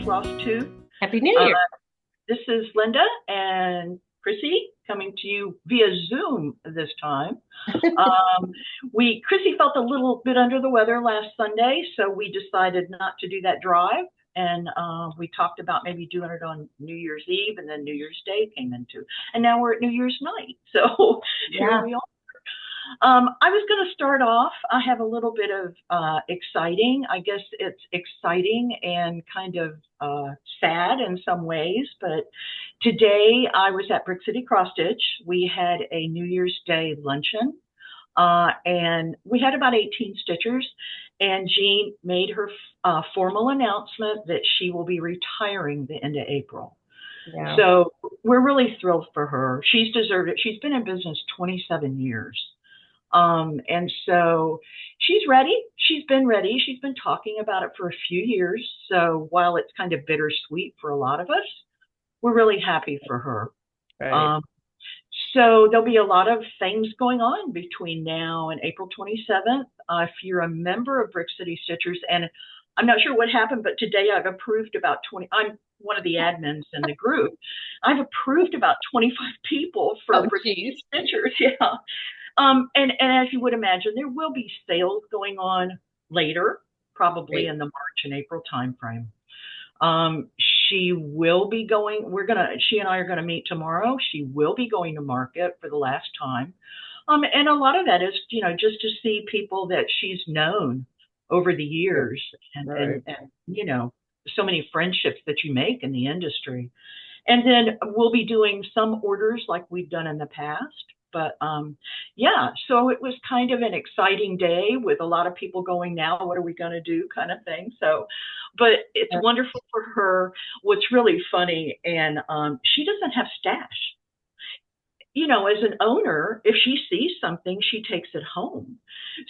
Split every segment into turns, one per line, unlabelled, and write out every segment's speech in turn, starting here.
FlossTube.
Happy New Year.
This is Linda and Chrissy coming to you via Zoom this time. Chrissy felt a little bit under the weather last Sunday, so we decided not to do that drive. And we talked about maybe doing it on New Year's Eve, and then New Year's Day came into, and now we're at New Year's night. So here we are. I was going to start off. I have a little bit of exciting. I guess it's exciting and kind of sad in some ways. But today I was at Brick City Cross Stitch. We had a New Year's Day luncheon, and we had about 18 stitchers. And Jean made her formal announcement that she will be retiring the end of April. Yeah. So we're really thrilled for her. She's deserved it. She's been in business 27 years. And so she's ready. She's been ready. She's been talking about it for a few years. So while it's kind of bittersweet for a lot of us, we're really happy for her. Right. So there'll be a lot of things going on between now and April 27th. If you're a member of Brick City Stitchers, and I'm not sure what happened, but today I've approved about 20. I'm one of the admins in the group. I've approved about 25 people for Brick City Stitchers. Yeah. And as you would imagine, there will be sales going on later, probably in the March and April timeframe. She will be going, she and I are going to meet tomorrow. She will be going to market for the last time. And a lot of that is, just to see people that she's known over the years and so many friendships that you make in the industry. And then we'll be doing some orders like we've done in the past. But so it was kind of an exciting day with a lot of people going, now what are we going to do kind of thing. So, but it's wonderful for her. What's really funny, and she doesn't have stash. As an owner, if she sees something, she takes it home.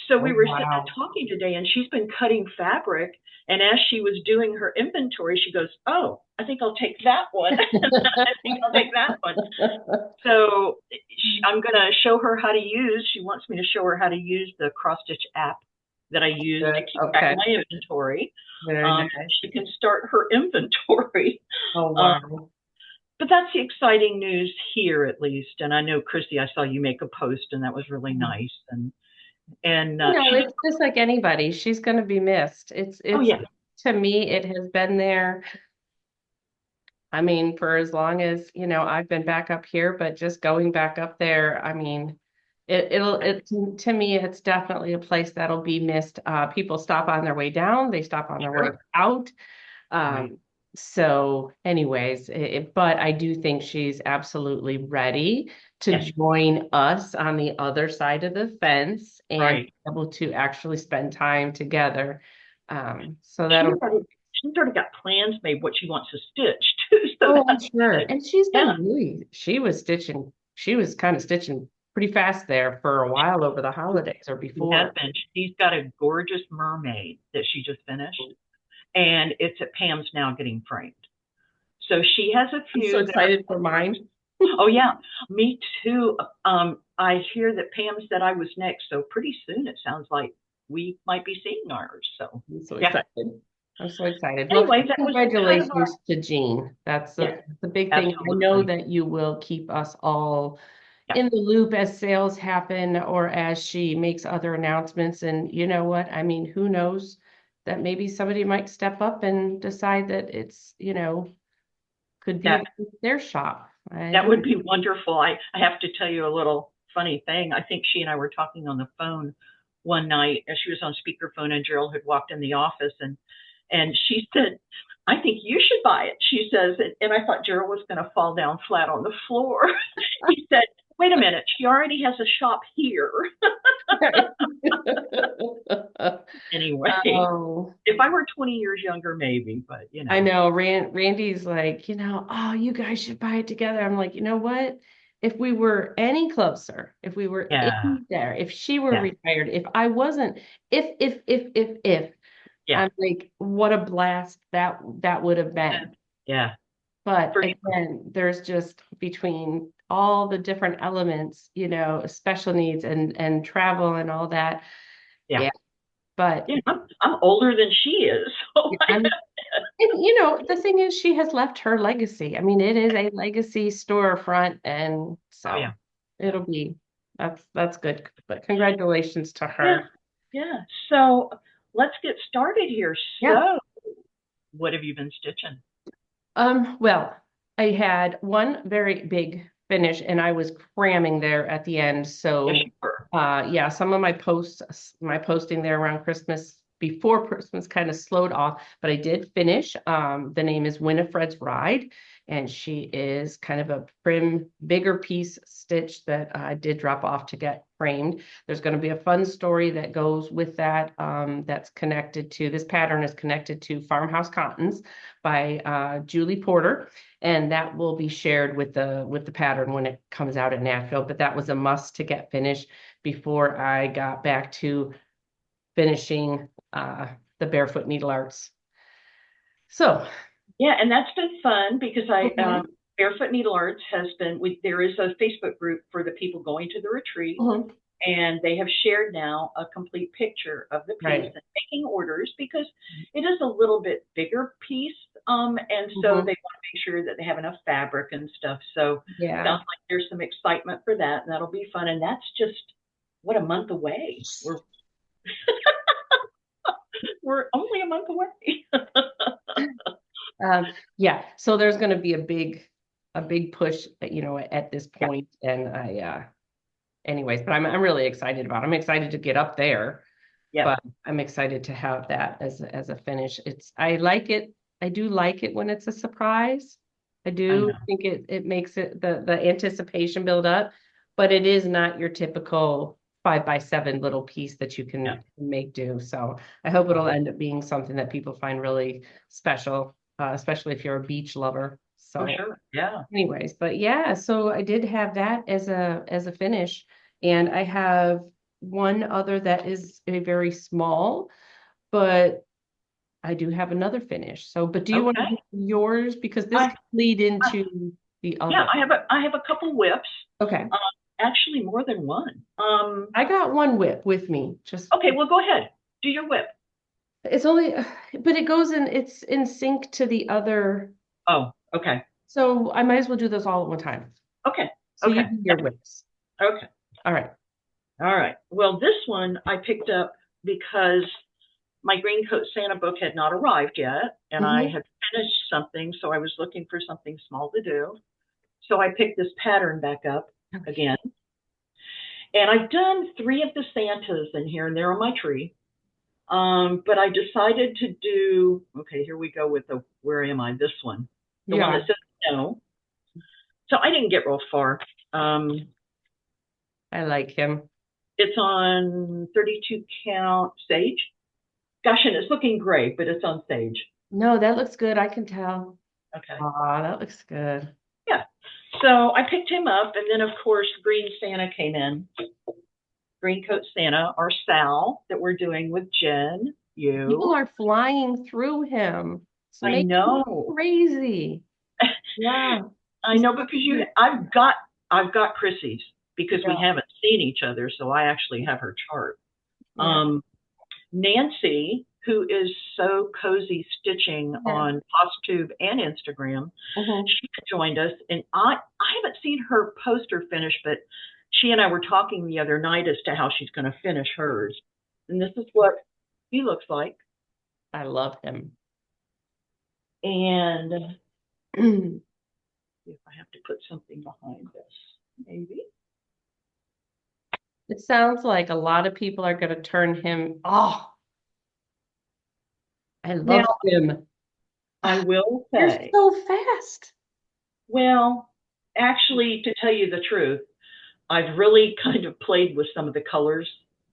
So we were sitting and talking today, and she's been cutting fabric. And as she was doing her inventory, she goes, "Oh, I think I'll take that one. I think I'll take that one." So I'm going to show her how to use. She wants me to show her how to use the cross stitch app that I use to keep track of my inventory. Nice. She can start her inventory. Oh, wow. But that's the exciting news here, at least. And I know, Chrissy, I saw you make a post, and that was really nice. And
it's just like anybody. She's going to be missed. It's to me, it has been there. I mean, for as long as, I've been back up here, but just going back up there, I mean, to me, it's definitely a place that'll be missed. People stop on their way down. They stop on their way out. So anyways, but I do think she's absolutely ready to join us on the other side of the fence and be able to actually spend time together. So that'll.
She's already got plans made what she wants to stitch too.
So sure. And she's been she was kind of stitching pretty fast there for a while over the holidays or before.
She's got a gorgeous mermaid that she just finished. And it's at Pam's now getting framed. So she has a few.
I'm so excited for mine.
Oh, yeah. Me too. I hear that Pam said I was next. So pretty soon it sounds like we might be seeing ours. So
I'm so excited. I'm so excited.
Anyway,
congratulations to Jean. That's the big thing. Absolutely. I know that you will keep us all in the loop as sales happen or as she makes other announcements. And you know what? I mean, who knows? That maybe somebody might step up and decide that it's, could be their shop.
That would be wonderful. I have to tell you a little funny thing. I think she and I were talking on the phone one night as she was on speakerphone, and Gerald had walked in the office and she said, "I think you should buy it." She says, and I thought Gerald was going to fall down flat on the floor. He said, "Wait a minute, she already has a shop here." Anyway, if I were 20 years younger, maybe, but
I know Randy's like, oh, you guys should buy it together. I'm like, you know what? If we were any closer, if we were in there, if she were retired, if I wasn't, if, I'm like, what a blast that would have been.
Yeah.
But again, there's just between all the different elements, special needs and travel and all that.
Yeah.
But
I'm older than she is. So
And the thing is, she has left her legacy. I mean, it is a legacy storefront, and
Oh
so
yeah. Yeah.
it'll be that's good. But congratulations to
Yeah.
her.
Yeah. So let's get started here.
Yeah.
So what have you been stitching?
Well, I had one very big finish and I was cramming there at the end.
Yes,
So
you were.
yeah, some of my posting there around Christmas, before Christmas, kind of slowed off, but I did finish. The name is Winifred's Ride, and she is kind of a prim, bigger piece stitch that I did drop off to get framed. There's going to be a fun story that goes with that. That's connected to this pattern is connected to Farmhouse Cottons by Julie Porter, and that will be shared with the pattern when it comes out in Nashville. But that was a must to get finished before I got back to finishing the Barefoot Needlearts. So
Yeah, and that's been fun because
mhm,
Barefoot Needlearts has been. There is a Facebook group for the people going to the retreat,
mhm,
and they have shared now a complete picture of the piece
right.
and taking orders because it is a little bit bigger piece, and so
Mhm,
they want to make sure that they have enough fabric and stuff. So
yeah.
sounds like there's some excitement for that, and that'll be fun. And that's just what, a month away. We're only a month away.
Yeah, so there's going to be a big push, at this
Yeah,
point, and anyways, but I'm really excited about it. I'm excited to get up there,
yeah,
but I'm excited to have that as a finish. I like it. I do like it when it's a surprise. I
I
do
know.
think it makes it the anticipation build up, but it is not your typical 5 by 7 little piece that you
Yeah,
can make do. So I hope it'll end up being something that people find really special, especially if you're a beach lover.
oh
So
sure. Yeah.
anyways, but yeah, so I did have that as a finish, and I have one other that is a very small, but I do have another finish. So, but do you want to
Okay.
do yours, because this
I,
could lead
I
into the
yeah,
other?
I have a couple whips.
Okay,
Um, actually more than one.
I got one whip with me. Just
Okay, well go ahead. Do your whip.
it's only, but it goes in. It's in sync to the other.
Oh, okay.
So I might as well do this all at one time.
Okay.
So you
Okay.
do your whips.
Okay.
All right.
All right. Well, this one I picked up because my Green Coat Santa book had not arrived yet, and I
Mm-hmm.
had finished something, so I was looking for something small to do. So I picked this pattern back up again. And I've done 3 of the Santas in here, and they're on my tree. But I decided to do, okay, here we go with where am I? This one, the one that
Yeah,
says no. So I didn't get real far. Um,
I like him.
it's on 32 count sage. Gosh, and it's looking great, but it's on sage.
No, that looks good. I can tell.
Okay.
Ah, that looks good.
Yeah. So I picked him up, and then of course Green Santa came in. Green Coat Santa, our Sal that we're doing with Jen,
People
you.
are flying through him. It's
I
making me
know.
crazy. Yeah.
I
He's
know
so
because
cute.
I've got Chrissy's because we
Yeah.
haven't seen each other, so I actually have her chart.
Yeah.
Um, Nancy, who is so cozy stitching
Yeah.
on FlossTube and Instagram,
Mhm.
she joined us, and I haven't seen her post or finish, but she and I were talking the other night as to how she's going to finish hers, and this is what he looks like.
I love him.
And
It
if I have to put something behind this, maybe.
sounds like a lot of people are going to turn him. Oh, I
Now,
love him.
I will
You're
say,
so fast.
well, actually, to tell you the truth, I've really kind of played with some of the colors.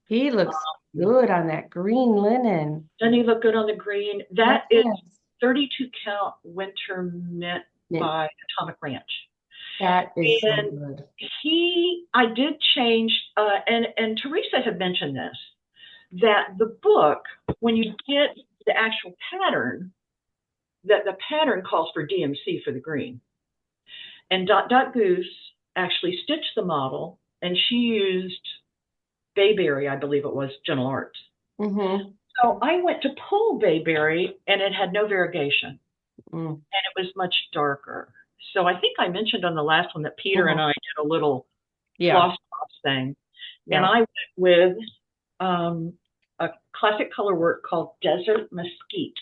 He looks good on that green linen.
Doesn't he look good on the green? That is
Yes.
32 count winter mint
Mint.
by Atomic Ranch.
That is so
And
good.
I did change, and Teresa had mentioned this, that the book, when you get the actual pattern, that the pattern calls for DMC for the green. And Dot Dot Goose actually stitched the model, and she used Bayberry, I believe it was, Gentle Arts.
Mm-hmm.
So I went to pull bayberry and it had no variegation
Mm.
and it was much darker. So I think I mentioned on the last one that Peter and
Mhm.
I did a little
Yeah,
floss tops thing. And
yeah.
I went with a classic color work called Desert Mesquite.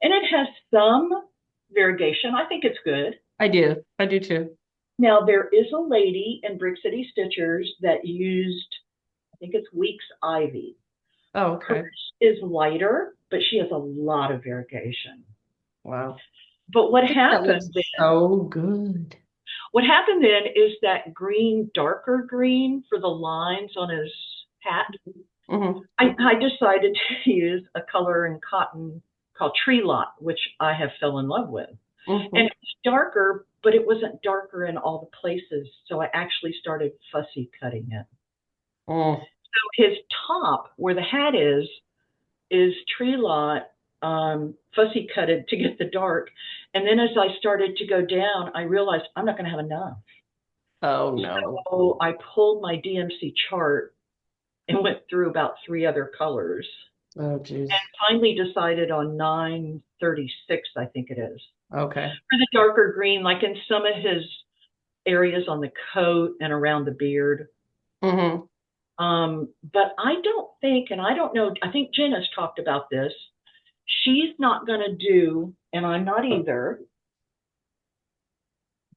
And it has some variegation. I think it's good.
I do. I do too.
Now, there is a lady in Brick City Stitchers that used, I think it's Weeks Ivy.
Oh, okay.
Hers is lighter, but she has a lot of variegation.
Wow.
But what
That looks
happened then?
so good.
What happened then is that green, darker green for the lines on his hat.
Hmm.
I decided to use a color in cotton called Tree Lot, which I have fell in love with. And
Hmm.
it was darker, but it wasn't darker in all the places. So I actually started fussy cutting it.
Mm.
So his top, where the hat is Tree Lot, fussy cutted to get the dark. And then as I started to go down, I realized I'm not going to have enough.
Oh no.
So I pulled my DMC chart and went through about 3 other colors
Oh
and
geez.
finally decided on 936, I think it is.
Okay.
For the darker green, like in some of his areas on the coat and around the beard.
Hmm.
But I don't think, and I don't know, I think Jen has talked about this. She's not going to do, and I'm not either,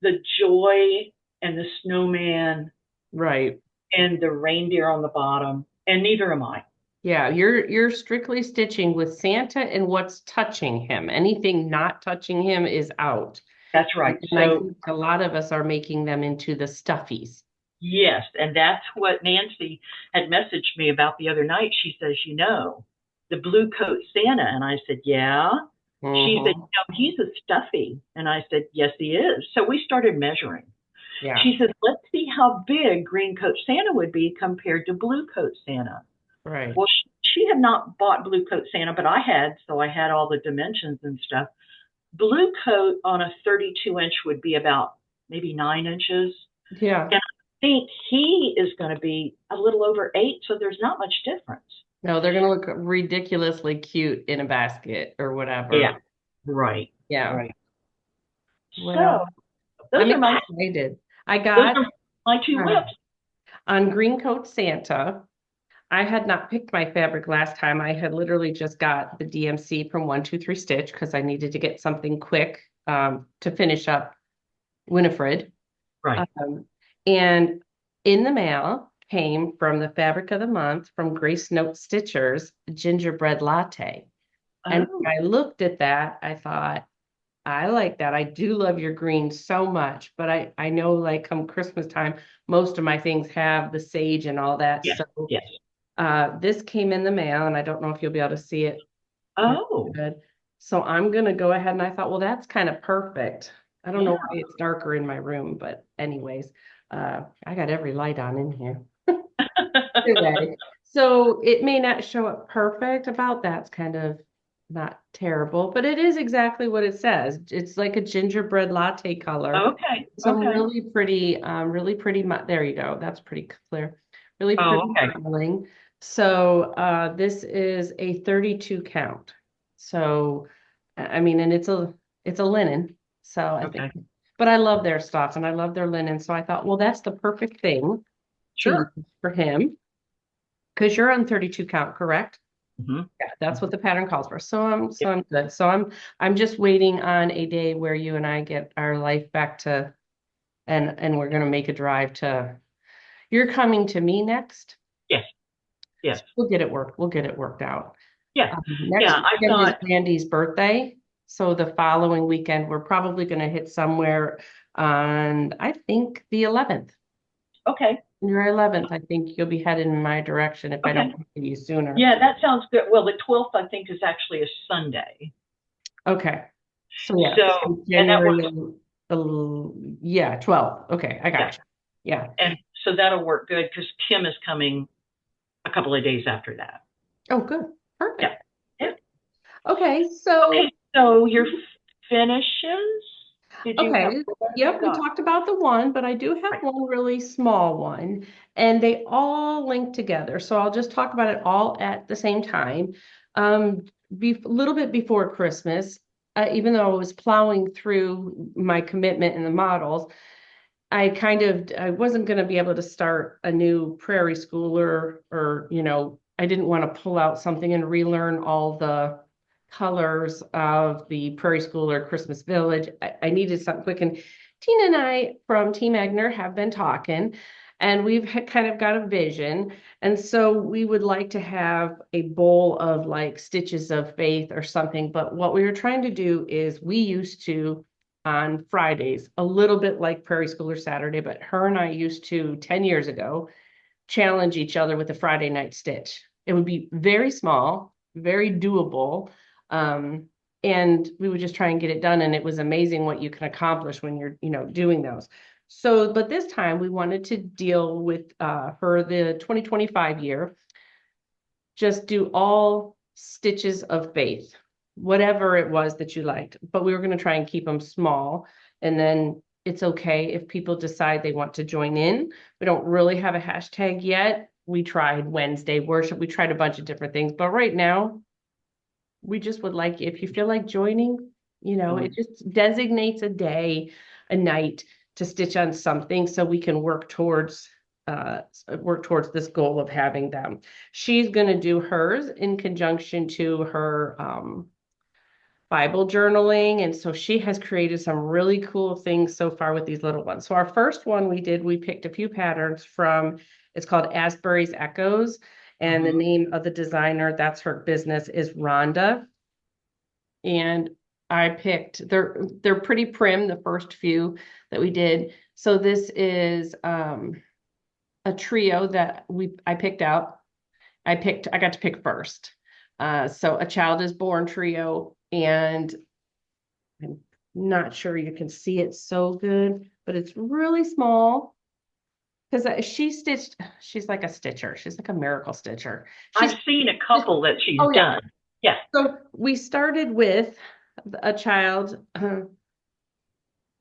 the joy and the snowman
Right.
and the reindeer on the bottom, and neither am I.
Yeah, you're strictly stitching with Santa and what's touching him. Anything not touching him is out.
That's right.
And I
So,
think a lot of us are making them into the stuffies.
yes, and that's what Nancy had messaged me about the other night. She says, the blue coat Santa. And I said, yeah. She said,
Hmm.
he's a stuffy. And I said, yes, he is. So we started measuring.
Yeah,
She said, let's see how big green coat Santa would be compared to blue coat Santa.
right.
Well, she had not bought blue coat Santa, but I had, so I had all the dimensions and stuff. Blue coat on a 32-inch would be about maybe 9 inches.
Yeah.
And I think he is going to be a little over 8, so there's not much difference.
No, they're gonna look ridiculously cute in a basket or
Yeah,
whatever.
right,
Yeah.
right.
Well,
So
I'm
those are my
excited. I
those
got
are my two
uh,
whips.
on Green Coat Santa. I had not picked my fabric last time. I had literally just got the DMC from 123 Stitch because I needed to get something quick to finish up Winifred.
Right.
And in the mail came from the fabric of the month from Grace Note Stitchers, gingerbread latte. And
Oh,
when I looked at that, I thought, I like that. I do love your green so much, but I know like come Christmas time, most of my things have the sage and all that.
yes,
So
yes.
this came in the mail, and I don't know if you'll be able to see it.
Oh,
Good. So I'm gonna go ahead and I thought, well, that's kind of perfect. I don't know
yeah.
why it's darker in my room, but anyways, I got every light on in here today. So it may not show up perfect. About that's kind of not terrible, but it is exactly what it says. It's like a gingerbread latte color.
Okay,
Some
okay.
really pretty, there you go. That's pretty clear. Really
Oh,
pretty
okay.
modeling. So this is a 32 count. So I mean, and it's a linen. So I think,
Okay.
but I love their stuff and I love their linen. So I thought, well, that's the perfect thing to use
Sure.
for him because you're on 32 count, correct?
Hmm.
Yeah, that's what the pattern calls for. So I'm
Yep.
so I'm good. So I'm just waiting on a day where you and I get our life back to and we're gonna make a drive to you're coming to me next.
Yes, yes.
So we'll get it worked out.
Yeah.
Next
Yeah, I
weekend is
thought,
Randy's birthday. So the following weekend, we're probably gonna hit somewhere on I think the 11th.
okay,
Your 11th, I think you'll be headed in my direction if I don't
okay.
come to you sooner.
Yeah, that sounds good. Well, the 12th, I think, is actually a Sunday.
Okay. So yeah,
So,
so
and that
January,
works.
yeah, 12. Okay, I
Yeah.
got you. Yeah.
And so that'll work good because Kim is coming a couple of days after that.
Oh, good.
Yeah.
Perfect.
Yeah.
Okay, so
Okay. So your finishes, did you have,
okay.
what have you
Yep, we
got?
talked about the one, but I do have
Right.
one really small one, and they all link together. So I'll just talk about it all at the same time. A little bit before Christmas, even though I was plowing through my commitment in the models, I wasn't going to be able to start a new prairie schooler, or, I didn't want to pull out something and relearn all the colors of the prairie schooler Christmas Village. I needed something quick. And Tina and I from Team Agner have been talking, and we've kind of got a vision. And so we would like to have a bowl of like Stitches of Faith or something. But what we were trying to do is we used to on Fridays, a little bit like Prairie Schooler Saturday, but her and I used to 10 years ago challenge each other with a Friday night stitch. It would be very small, very doable. And we would just try and get it done. And it was amazing what you can accomplish when you're, doing those. So, but this time we wanted to deal with for the 2025 year, just do all Stitches of Faith, whatever it was that you liked. But we were going to try and keep them small. And then it's okay if people decide they want to join in. We don't really have a hashtag yet. We tried Wednesday worship. We tried a bunch of different things. But right now, we just would like, if you feel like joining, it just designates a day, a night to stitch on something so we can work towards this goal of having them. She's going to do hers in conjunction to her Bible journaling. And so she has created some really cool things so far with these little ones. So our first one we picked a few patterns from, it's called Asbury's Echoes. And the name of the designer, that's her business, is Rhonda. And I picked, they're pretty prim, the first few that we did. So this is a trio that I picked out. I got to pick first. So A Child is Born trio, and I'm not sure you can see it so good, but it's really small. Because she's like a stitcher. She's like a miracle stitcher.
I've seen a couple that she's done. Yeah.
So we started with A Child,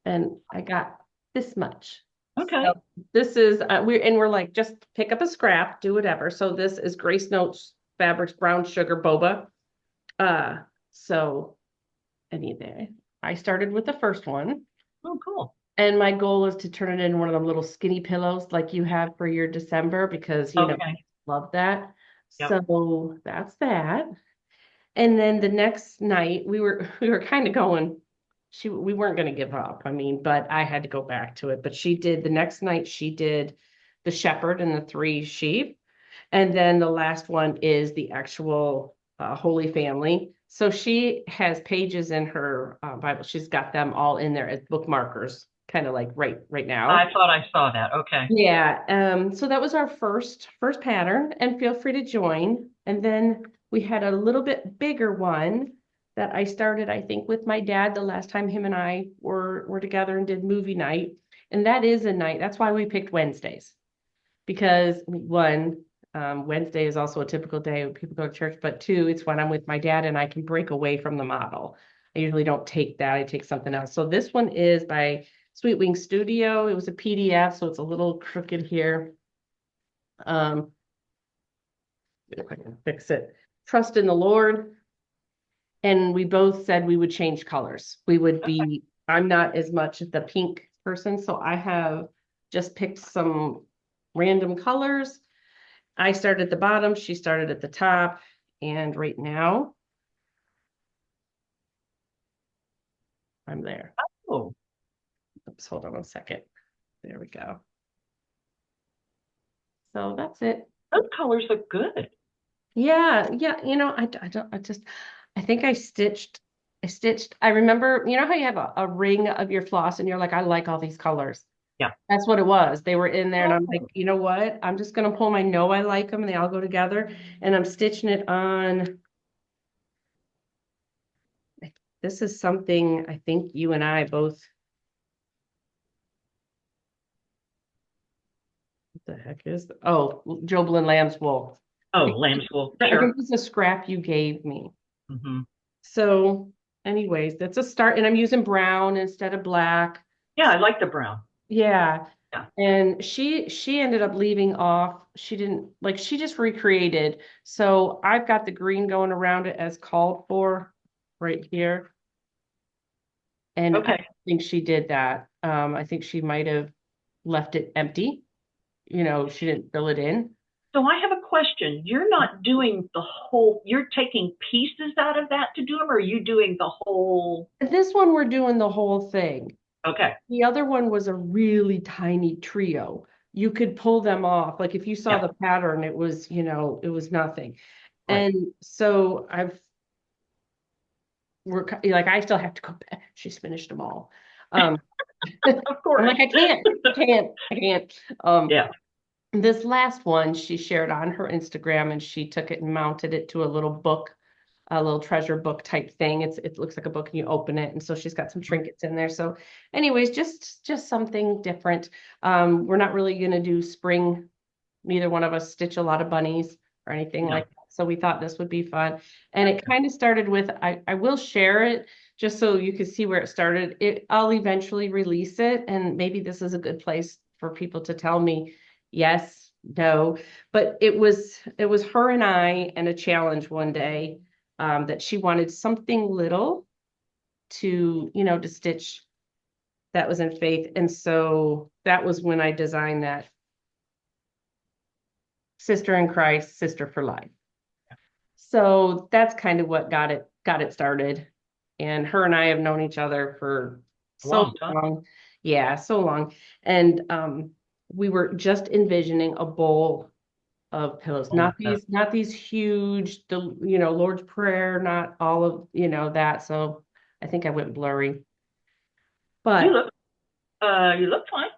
and I got this much.
Okay.
So this is we're like, just pick up a scrap, do whatever. So this is Grace Notes Fabrics Brown Sugar Boba. So I started with the first one.
Oh, cool.
And my goal is to turn it into one of them little skinny pillows like you have for your December, because you know, love that. Yep. So that's that. And then the next night we were kind of going, we weren't going to give up. I mean, but I had to go back to it. But the next night she did the shepherd and the 3 sheep. And then the last one is the actual Holy Family. So she has pages in her Bible. She's got them all in there as bookmarkers, kind of like right now.
I thought I saw that. Okay.
Yeah. So that was our first pattern, and feel free to join. And then we had a little bit bigger one that I started, I think, with my dad the last time him and I were together and did movie night. And that is a night. That's why we picked Wednesdays, because one, Wednesday is also a typical day when people go to church, but 2, it's when I'm with my dad and I can break away from the model. I usually don't take that. I take something else. So this one is by Sweet Wing Studio. It was a PDF, so it's a little crooked here. If I can fix it. Trust in the Lord. And we both said we would change colors. We would be, I'm not as much the pink person, so I have just picked some random colors. I started at the bottom, she started at the top, and right now I'm there.
Oh.
Oops, hold on 1 second. There we go. So that's it.
Those colors look good.
Yeah. I think I stitched, I remember, you know how you have a ring of your floss and you're like, I like all these colors.
Yeah.
That's what it was. They were in there and I'm like, you know what? I'm just going to pull my know I like them and they all go together, and I'm stitching it on. This is something I think you and I both. What the heck is that? Oh, Joblin Lamb's wool.
Oh, lamb's wool.
Sure. I think it's a scrap you gave me. So anyways, that's a start. And I'm using brown instead of black.
Yeah, I like the brown.
Yeah. And she ended up leaving off. She didn't like, she just recreated. So I've got the green going around it as called for right here. And I
Okay.
think she did that. I think she might have left it empty. You know, she didn't fill it in.
So I have a question. You're not doing the whole, you're taking pieces out of that to do them, or are you doing the whole?
This one, we're doing the whole thing.
Okay.
The other one was a really tiny trio. You could pull them off. Like if you saw the pattern, it was, you know, it was nothing.
Right.
And so we're like, I still have to go back. She's finished them all.
Of course.
I'm like, I can't.
Yeah.
This last one she shared on her Instagram, and she took it and mounted it to a little book, a little treasure book type thing. It looks like a book and you open it. And so she's got some trinkets in there. So anyways, just something different. We're not really going to do spring. Neither one of us stitch a lot of bunnies or anything like that. So we thought this would be fun. And it kind of started with, I will share it just so you can see where it started. I'll eventually release it. And maybe this is a good place for people to tell me yes, no. But it was her and I and a challenge one day, that she wanted something little to, you know, to stitch that was in faith. And so that was when I designed that sister in Christ, sister for life. So that's kind of what got it started. And her and I have known each other for so long. Yeah, so long. And we were just envisioning a bowl of pillows, not these huge, you know, Lord's Prayer, not all of, you know, that. So I think I went blurry. But
you look fine.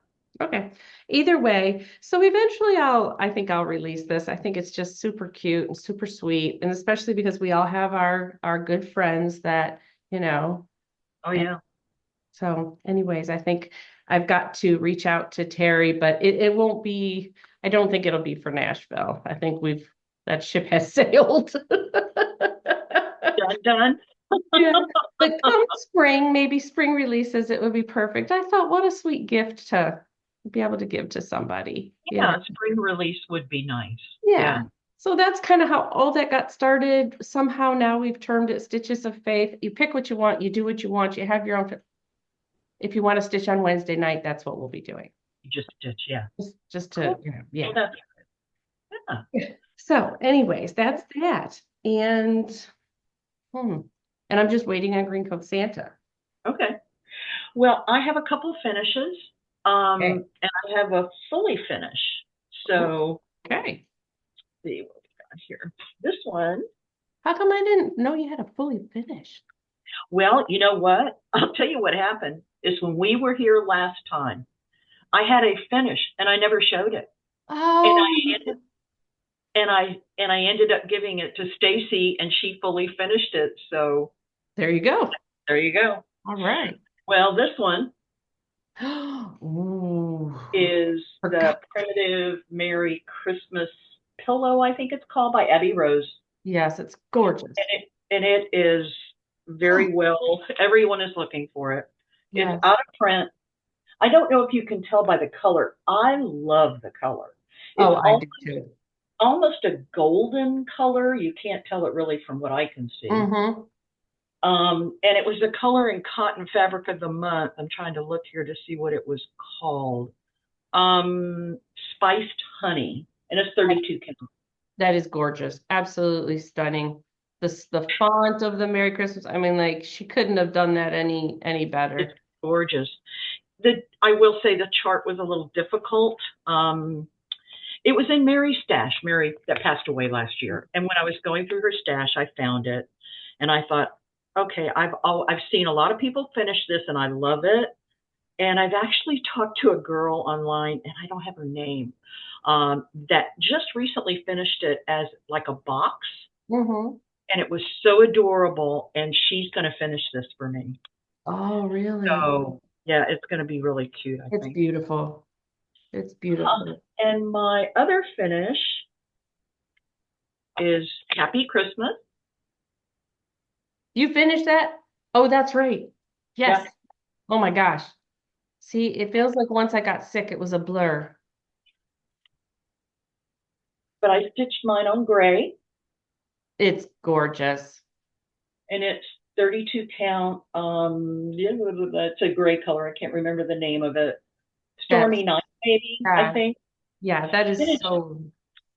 Okay. Either way, so eventually I think I'll release this. I think it's just super cute and super sweet, and especially because we all have our good friends that, you know.
Oh yeah.
So anyways, I think I've got to reach out to Terry, but it won't be, I don't think it'll be for Nashville. I think that ship has sailed.
Done.
Yeah. But come spring, maybe spring releases, it would be perfect. I thought, what a sweet gift to be able to give to somebody.
Yeah, a spring release would be nice.
Yeah. So that's kind of how all that got started. Somehow now we've termed it Stitches of Faith. You pick what you want, you do what you want, you have your own. If you want to stitch on Wednesday night, that's what we'll be doing.
You just stitch, yeah.
Just to, you know, yeah.
Well, that's good.
Yeah. So anyways, that's that. And I'm just waiting on Green Coat Santa.
Okay. Well, I have a couple finishes, and I have a fully finish. So,
okay.
Let's see what we got here. This one.
How come I didn't know you had a fully finished?
Well, you know what? I'll tell you what happened is when we were here last time, I had a finish and I never showed it.
Oh.
And I ended up giving it to Stacy, and she fully finished it. So
there you go.
There you go.
All right.
Well, this one
Ooh.
is the Primitive Merry Christmas Pillow, I think it's called, by Abby Rose.
Yes, it's gorgeous.
And it is very well, everyone is looking for it. Yes. It's out of print. I don't know if you can tell by the color. I love the color. It's
I do too.
Almost a golden color. You can't tell it really from what I can see.
Mm-hmm.
And it was the color in Cotton Fabric of the Month. I'm trying to look here to see what it was called. Spiced Honey, and it's 32 count.
That is gorgeous. Absolutely stunning. The font of the Merry Christmas. I mean, like, she couldn't have done that any better.
It's gorgeous. I will say the chart was a little difficult. It was in Mary's stash, Mary that passed away last year. And when I was going through her stash, I found it, and I thought, okay, I've seen a lot of people finish this, and I love it. And I've actually talked to a girl online, and I don't have her name, that just recently finished it as like a box.
Mm-hmm.
And it was so adorable, and she's going to finish this for me.
Oh, really?
So, yeah, it's going to be really cute, I think.
It's beautiful. It's beautiful.
And my other finish is Happy Christmas.
You finished that? Oh, that's right. Yes. Yeah. Oh, my gosh. See, it feels like once I got sick, it was a blur.
But I stitched mine on gray.
It's gorgeous.
And it's 32 count. Yeah, it's a gray color. I can't remember the name of it. Stormy
That's,
Night, maybe, I
yeah,
think.
yeah, that is
Vintage,
so,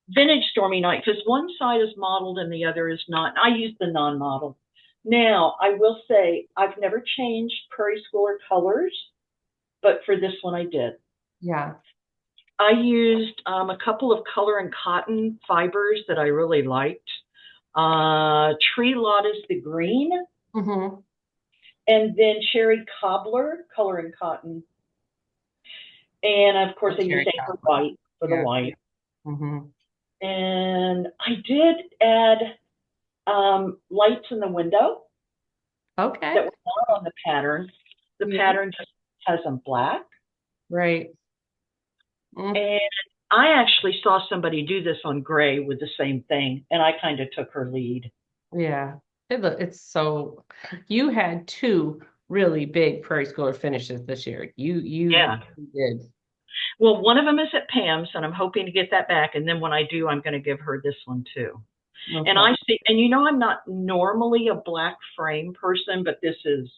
vintage Stormy Night, because one side is modeled and the other is not. I use the non-model. Now, I will say I've never changed Prairie Schooler colors, but for this one I did.
yeah.
I used a couple of color and cotton fibers that I really liked. Tree Lot is the green,
Mm-hmm.
and then Cherry Cobbler, color and cotton. And of course, I used Anchor White for the white.
Mm-hmm.
And I did add lights in the window
Okay.
that were not on the pattern. The pattern just has them black.
Right. Mm.
And I actually saw somebody do this on gray with the same thing, and I kind of took her lead.
Yeah. It's so, you had two really big Prairie Schooler finishes this year. You
Yeah.
did.
Well, one of them is at Pam's, and I'm hoping to get that back. And then when I do, I'm going to give her this one too.
Okay.
And I see, and you know, I'm not normally a black frame person, but this is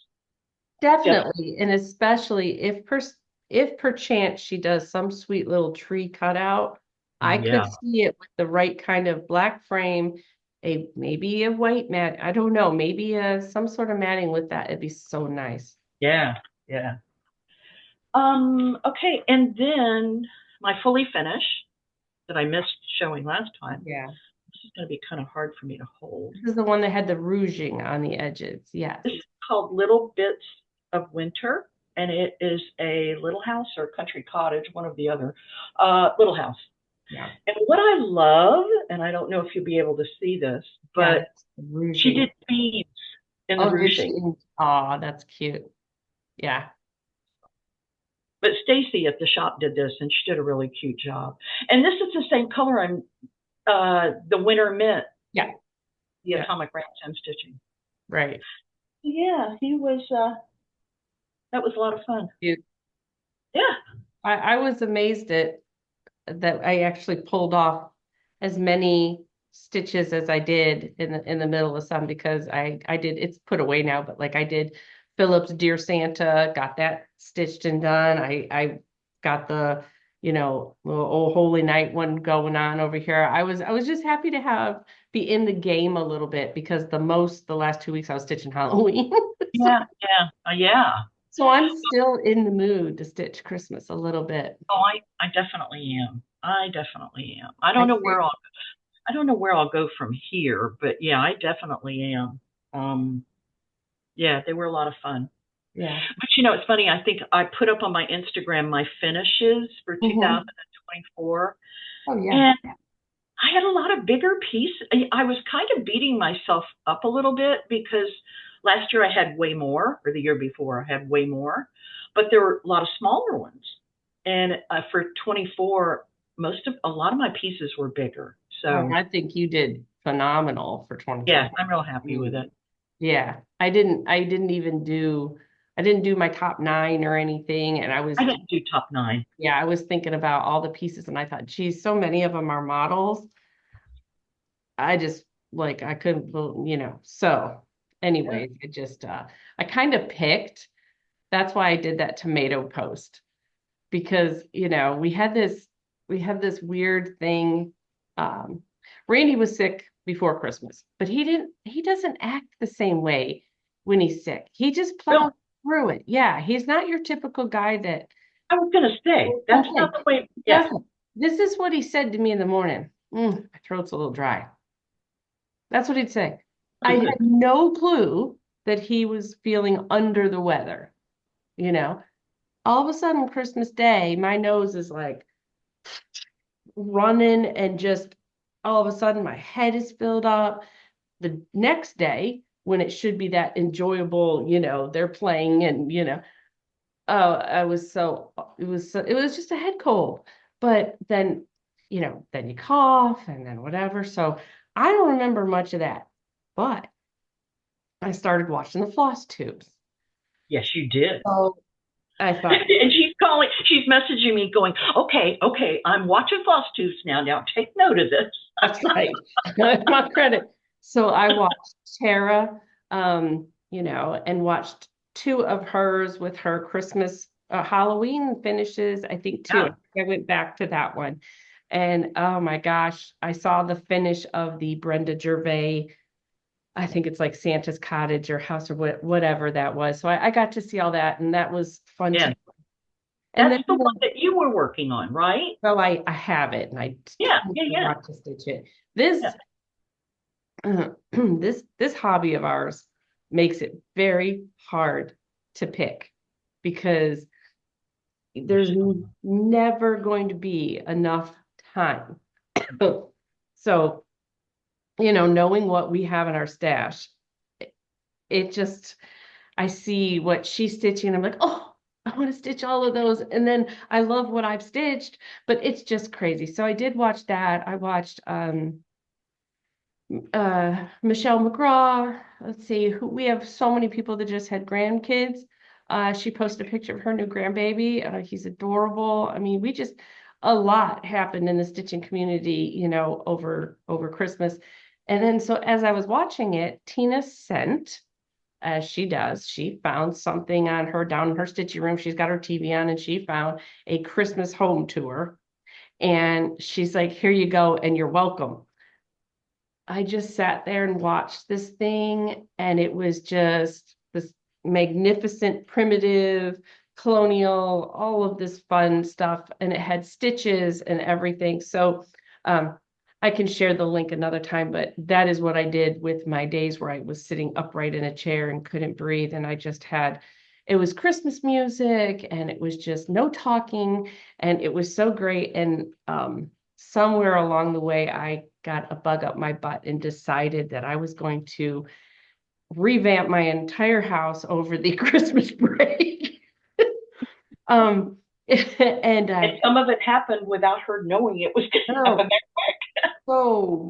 Definitely. And especially if perchance she does some sweet little tree cutout, I could
yeah,
see it with the right kind of black frame, maybe a white mat. I don't know, maybe some sort of matting with that. It'd be so nice.
yeah, yeah. Okay, and then my fully finish that I missed showing last time.
Yeah.
This is going to be kind of hard for me to hold.
This is the one that had the rouging on the edges. Yes.
This is called Little Bits of Winter, and it is a little house or country cottage, one of the other. Little house.
Yeah.
And what I love, and I don't know if you'll be able to see this, but she did beads in the ruching.
Oh, that's cute. Yeah.
But Stacy at the shop did this, and she did a really cute job. And this is the same color I'm, the Winter Mint.
Yeah.
The Atomic Ram's stitching.
Right.
Yeah, he was, that was a lot of fun.
Cute.
Yeah.
I was amazed at that I actually pulled off as many stitches as I did in the middle of some because I did, it's put away now, but like I did Philip's Dear Santa, got that stitched and done. I got the, little old Holy Night one going on over here. I was just happy to be in the game a little bit because the last 2 weeks I was stitching Halloween.
Yeah.
So I'm still in the mood to stitch Christmas a little bit.
Oh, I definitely am. I don't know where I'll go from here, but yeah, I definitely am. Yeah, they were a lot of fun.
Yeah.
But it's funny, I think I put up on my Instagram my finishes for 2024.
Oh yeah.
And I had a lot of bigger pieces. I was kind of beating myself up a little bit because last year I had way more, or the year before I had way more, but there were a lot of smaller ones. And for 24, a lot of my pieces were bigger. So
I think you did phenomenal for 24.
Yeah, I'm real happy with it.
Yeah, I didn't do my top 9 or anything, and I
didn't do top 9.
Yeah, I was thinking about all the pieces, and I thought, geez, so many of them are models. I just I couldn't, So, anyways, I kind of picked. That's why I did that tomato post because we had this weird thing. Randy was sick before Christmas, but he doesn't act the same way when he's sick. He just plows through it. Yeah, he's not your typical guy that
I was gonna say that's not the way. Yeah.
This is what he said to me in the morning. My throat's a little dry. That's what he'd say. I had no clue that he was feeling under the weather. All of a sudden, Christmas Day, my nose is like running and just all of a sudden my head is filled up. The next day, when it should be that enjoyable, they're playing and, it was just a head cold. But then, then you cough and then whatever. So I don't remember much of that, but I started watching the FlossTubes.
Yes, you did.
So I thought,
And she's messaging me going, okay, I'm watching FlossTubes now. Now take note of this.
that's right. My credit. So I watched Tara, and watched two of hers with her Christmas, Halloween finishes. I think two.
Yeah.
I went back to that one. And oh my gosh, I saw the finish of the Brenda Gervais. I think it's like Santa's Cottage or House or whatever that was. So I got to see all that, and that was fun too.
Yeah.
And
That's
then,
the one that you were working on, right?
well, I have it, and I
Yeah,
totally
yeah, yeah.
want to stitch it. This
Yeah.
this hobby of ours makes it very hard to pick because there's never going to be enough time. So, knowing what we have in our stash, it just, I see what she's stitching. I'm like, oh, I want to stitch all of those. And then I love what I've stitched, but it's just crazy. So I did watch that. I watched Michelle McGraw. Let's see, we have so many people that just had grandkids. She posted a picture of her new grandbaby. He's adorable. I mean, a lot happened in the stitching community, over Christmas. And then so as I was watching it, Tina sent, as she does, she found something on her down in her stitching room. She's got her TV on and she found a Christmas home tour. And she's like, here you go, and you're welcome. I just sat there and watched this thing, and it was just this magnificent, primitive, colonial, all of this fun stuff, and it had stitches and everything. So I can share the link another time, but that is what I did with my days where I was sitting upright in a chair and couldn't breathe, and it was Christmas music, and it was just no talking, and it was so great. And somewhere along the way, I got a bug up my butt and decided that I was going to revamp my entire house over the Christmas break. um, and
some of it happened without her knowing it was going to happen that quick.
So,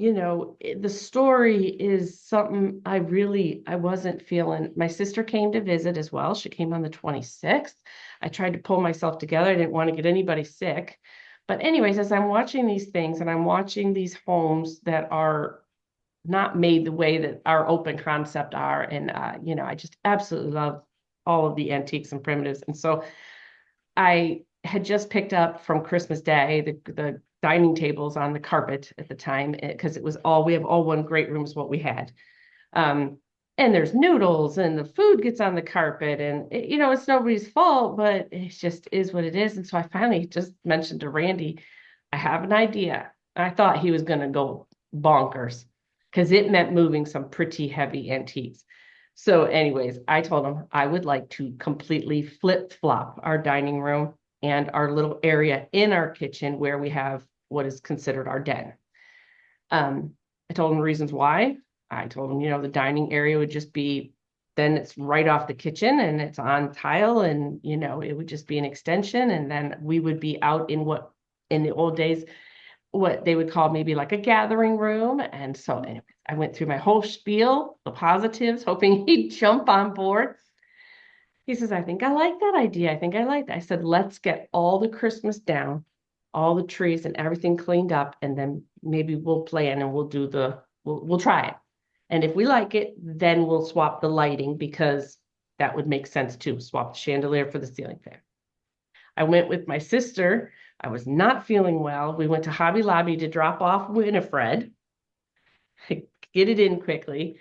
the story is something I wasn't feeling. My sister came to visit as well. She came on the 26th. I tried to pull myself together. I didn't want to get anybody sick. But anyways, as I'm watching these things and I'm watching these homes that are not made the way that our open concept are, and I just absolutely love all of the antiques and primitives. And so I had just picked up from Christmas Day the dining tables on the carpet at the time, because we have all one great room is what we had. And there's noodles and the food gets on the carpet, and it's nobody's fault, but it just is what it is. And so I finally just mentioned to Randy, I have an idea. I thought he was going to go bonkers because it meant moving some pretty heavy antiques. So anyways, I told him I would like to completely flip-flop our dining room and our little area in our kitchen where we have what is considered our den. I told him the reasons why. I told him, the dining area would just be, then it's right off the kitchen and it's on tile, and, it would just be an extension. And then we would be out in the old days, what they would call maybe like a gathering room. And so anyways, I went through my whole spiel, the positives, hoping he'd jump on board. He says, I think I like that idea. I think I like that. I said, let's get all the Christmas down, all the trees and everything cleaned up, and then maybe we'll plan and we'll try it. And if we like it, then we'll swap the lighting, because that would make sense too. Swap the chandelier for the ceiling fan. I went with my sister. I was not feeling well. We went to Hobby Lobby to drop off Winifred, get it in quickly.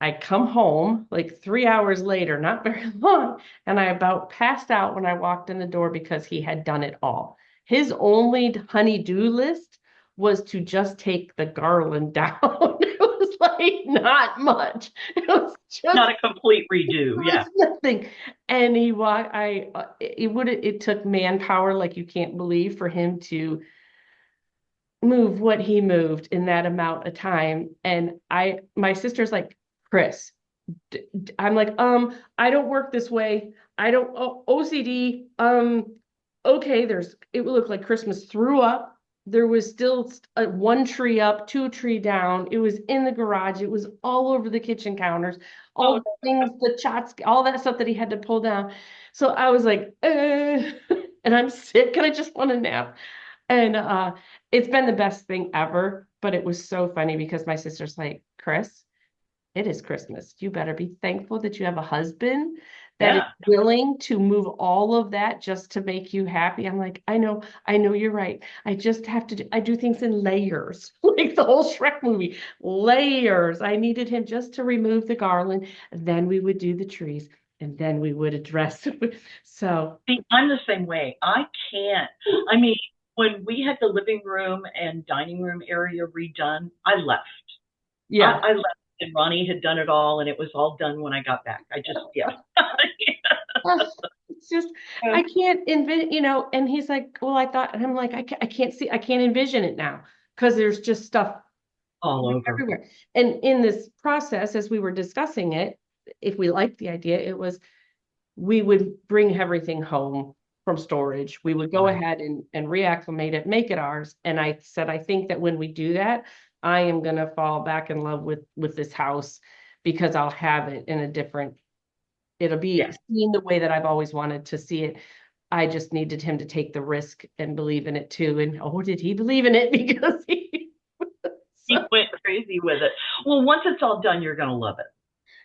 I come home like 3 hours later, not very long, and I about passed out when I walked in the door because he had done it all. His only honey-do list was to just take the garland down. It was like not much. It was just
not a complete redo. Yeah,
nothing. And he walked. It took manpower like you can't believe for him to move what he moved in that amount of time. And my sister's like, Chris, I'm like, I don't work this way. I don't OCD. Okay, it would look like Christmas threw up there was still one tree up, two tree down. It was in the garage. It was all over the kitchen counters, all the things, the shots, all that stuff that he had to pull down. So I was like, and I'm sick and I just want to nap. And it's been the best thing ever. But it was so funny because my sister's like, Chris, it is Christmas. You better be thankful that you have a husband that is willing to move all of that just to make you happy. I'm like, I know you're right. I just have to I do things in layers, like the whole Shrek movie, layers. I needed him just to remove the garland, and then we would do the trees, and then we would address it. So
see, I'm the same way. I can't. I mean, when we had the living room and dining room area redone, I left.
yeah.
I left, and Ronnie had done it all, and it was all done when I got back. I just,
It's just, I can't envision, and he's like, well, I thought, and I'm like, I can't envision it now because there's just stuff
all over
everywhere. And in this process, as we were discussing it, if we liked the idea, it was, we would bring everything home from storage. We would go ahead and reacclimate it, make it ours. And I said, I think that when we do that, I am going to fall back in love with this house because I'll have it in a different, it'll be seen the way that I've always wanted to see it. I just needed him to take the risk and believe in it too. And did he believe in it? Because he
went crazy with it. Well, once it's all done, you're going to love it.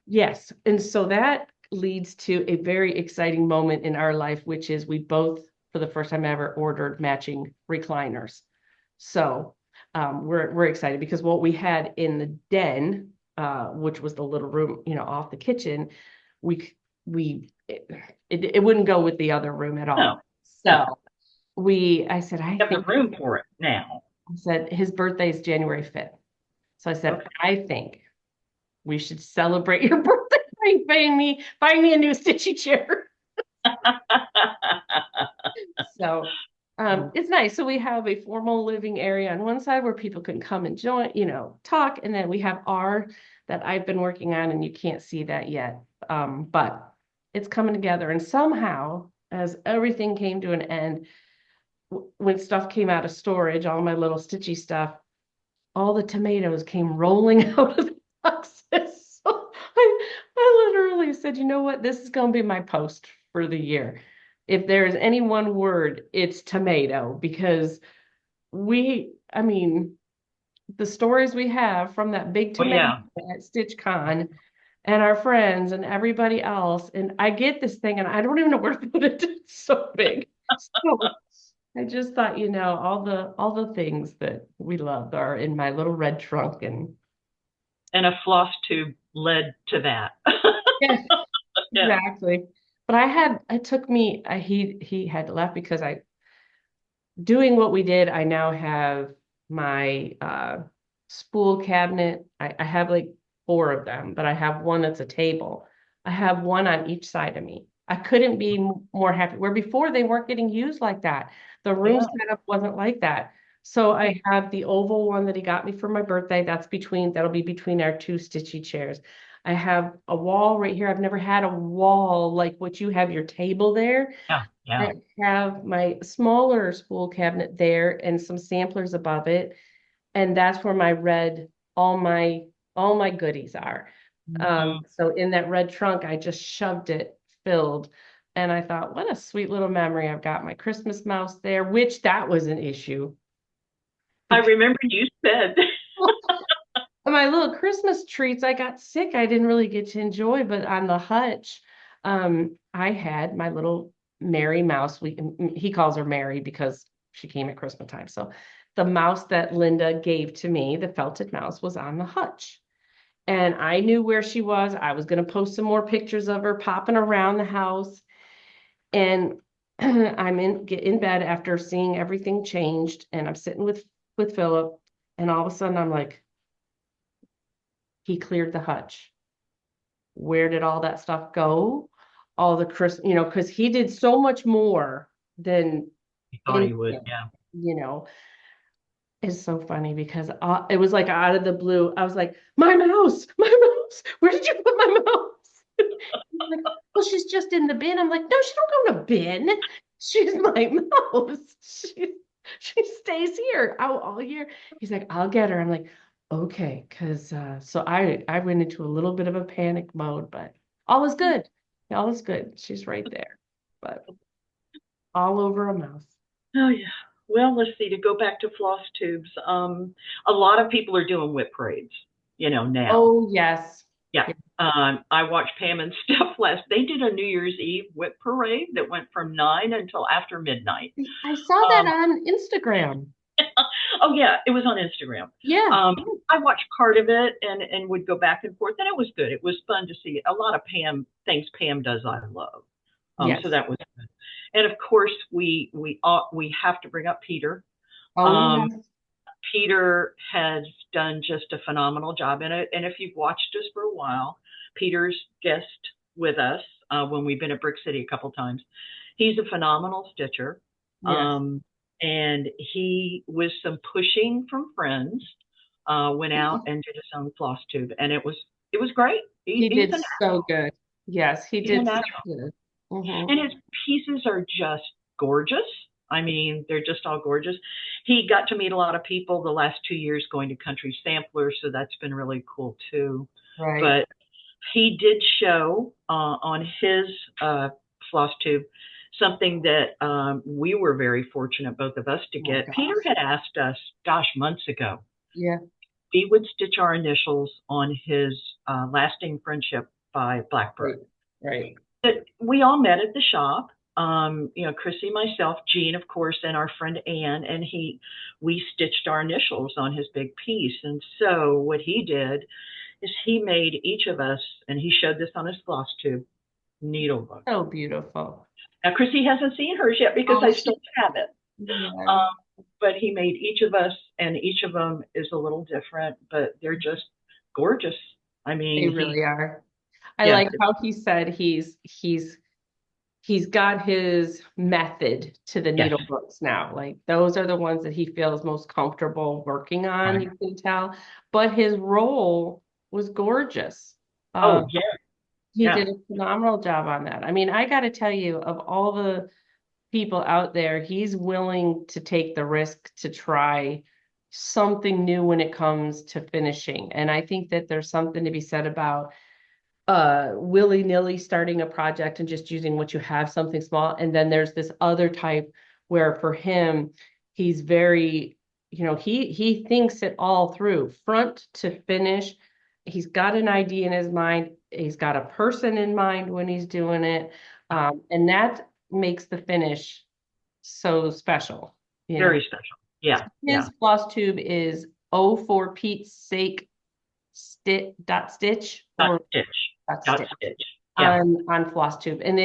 Yes. And so that leads to a very exciting moment in our life, which is we both, for the first time ever, ordered matching recliners. So we're excited because what we had in the den, which was the little room, off the kitchen, it wouldn't go with the other room at all.
No.
So I said, I
have the room for it now.
I said, his birthday is January 5th. So I said, I think we should celebrate your birthday by buying me a new stitchy chair. So it's nice. So we have a formal living area on one side where people can come and join, talk. And then we have our that I've been working on, and you can't see that yet. But it's coming together. And somehow, as everything came to an end, when stuff came out of storage, all my little stitchy stuff, all the tomatoes came rolling out of the boxes. So I literally said, you know what? This is going to be my post for the year. If there's any one word, it's tomato, because the stories we have from that big tomato at StitchCon and our friends and everybody else, and I get this thing and I don't even know where to put it. It's so big. So I just thought, all the things that we love are in my little red trunk, and
a FlossTube led to that.
Yeah, exactly. But he had left because doing what we did, I now have my spool cabinet. I have like 4 of them, but I have one that's a table. I have one on each side of me. I couldn't be more happy. Where before they weren't getting used like that. The room setup wasn't like that. So I have the oval one that he got me for my birthday. That'll be between our 2 stitchy chairs. I have a wall right here. I've never had a wall like what you have your table there. I have my smaller spool cabinet there and some samplers above it. And that's where all my goodies are. So in that red trunk, I just shoved it filled. And I thought, what a sweet little memory. I've got my Christmas mouse there, which that was an issue.
I remember you said.
My little Christmas treats, I got sick. I didn't really get to enjoy, but on the hutch, I had my little Mary mouse. He calls her Mary because she came at Christmas time. So the mouse that Linda gave to me, the felted mouse, was on the hutch. And I knew where she was. I was going to post some more pictures of her popping around the house. And I'm in bed after seeing everything changed. And I'm sitting with Philip. And all of a sudden I'm like, he cleared the hutch. Where did all that stuff go? All the because he did so much more than
he thought he would.
It's so funny because it was like out of the blue. I was like, my mouse, where did you put my mouse? He's like, well, she's just in the bin. I'm like, no, she don't go in a bin. She's my mouse. She stays here all year. He's like, I'll get her. I'm like, okay, because so I went into a little bit of a panic mode, but all is good. All is good. She's right there, but all over a mouth.
Oh yeah. Well, let's see. To go back to floss tubes, a lot of people are doing whip parades. Now.
Oh yes.
Yeah. I watched Pam and Steph They did a New Year's Eve whip parade that went from 9 until after midnight.
I saw that on Instagram.
Oh yeah, it was on Instagram.
Yeah.
I watched part of it and would go back and forth, and it was good. It was fun to see a lot of things Pam does. I love.
Yes.
So that was good. And of course, we have to bring up Peter.
Oh, yes.
Peter has done just a phenomenal job in it. And if you've watched us for a while, Peter's guest with us when we've been at Brick City a couple times. He's a phenomenal stitcher.
Yes.
And he, with some pushing from friends, went out and did his own floss tube, and it was great.
He did so good. Yes, he did so good.
Mm-hmm. And his pieces are just gorgeous. I mean, they're just all gorgeous. He got to meet a lot of people the last 2 years going to country samplers, so that's been really cool too.
Right.
But he did show on his floss tube something that we were very fortunate, both of us, to get. Peter had asked us, months ago.
Yeah.
We would stitch our initials on his Lasting Friendship by Blackbird.
Right.
But we all met at the shop. Chrissy, myself, Jean, of course, and our friend Ann, and we stitched our initials on his big piece. And so what he did is he made each of us, and he showed this on his floss tube, needle book.
So beautiful.
Now, Chrissy hasn't seen hers yet because I still have it.
Yeah.
But he made each of us, and each of them is a little different, but they're just gorgeous. I mean,
they really are. I like how he said he's got his method to the needle books now. Like those are the ones that he feels most comfortable working on, you can tell. But his roll was gorgeous. He did a phenomenal job on that. I mean, I got to tell you, of all the people out there, he's willing to take the risk to try something new when it comes to finishing. And I think that there's something to be said about willy-nilly starting a project and just using what you have, something small. And then there's this other type where for him, he's very, he thinks it all through, front to finish. He's got an idea in his mind. He's got a person in mind when he's doing it. And that makes the finish so special.
Very special. Yeah.
His floss tube is for Pete's sake stitch on floss tube. And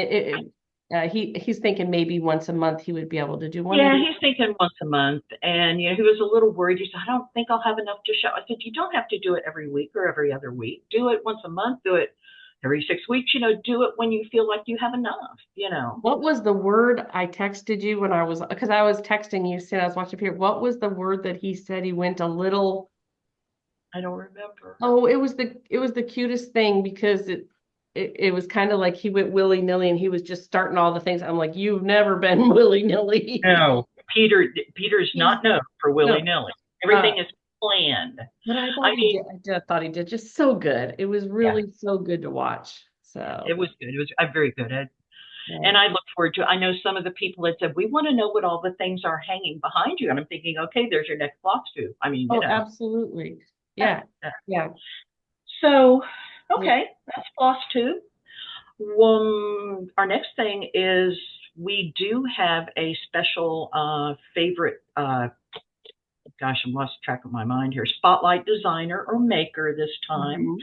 he's thinking maybe once a month he would be able to do one.
Yeah, he's thinking once a month. And he was a little worried. He said, I don't think I'll have enough to show. I said, you don't have to do it every week or every other week. Do it once a month. Do it every 6 weeks. Do it when you feel like you have enough.
What was the word I texted you when I was texting you saying I was watching Peter? What was the word that he said he went a little?
I don't remember.
Oh, it was the cutest thing because it was kind of like he went willy-nilly and he was just starting all the things. I'm like, you've never been willy-nilly.
No, Peter's not known for willy-nilly. Everything is planned.
But I thought he did just so good. It was really so good to watch. So
it was good. It was very good. And I look forward to it. I know some of the people that said, we want to know what all the things are hanging behind you. And I'm thinking, okay, there's your next floss tube. I mean,
absolutely. Yeah.
So, okay, that's floss tube. Our next thing is we do have a special favorite, gosh, I'm lost track of my mind here, spotlight designer or maker this time.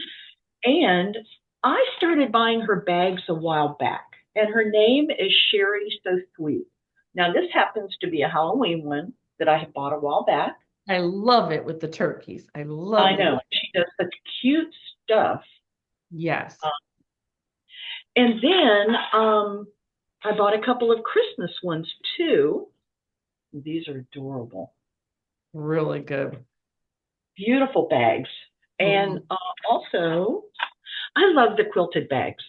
And I started buying her bags a while back, and her name is Sherry So Sweet. Now, this happens to be a Halloween one that I had bought a while back.
I love it with the turkeys. I
know. She does such cute stuff.
Yes.
And then I bought a couple of Christmas ones too. These are adorable.
Really good.
Beautiful bags. And also, I love the quilted bags.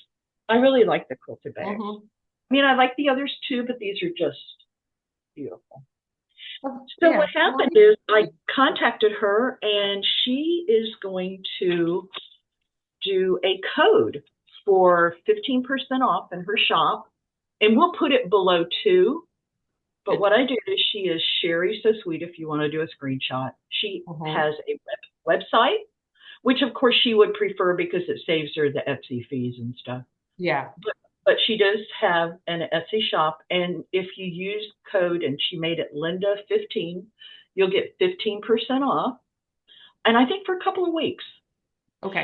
I really like the quilted bags. I mean, I like the others too, but these are just beautiful. So what happened is I contacted her and she is going to do a code for 15% off in her shop, and we'll put it below too. But what I did is she is Sherry So Sweet. If you want to do a screenshot, she has a website, which of course she would prefer because it saves her the Etsy fees and stuff.
Yeah.
But she does have an Etsy shop, and if you use code, and she made it Linda15, you'll get 15% off. And I think for a couple of weeks.
Okay.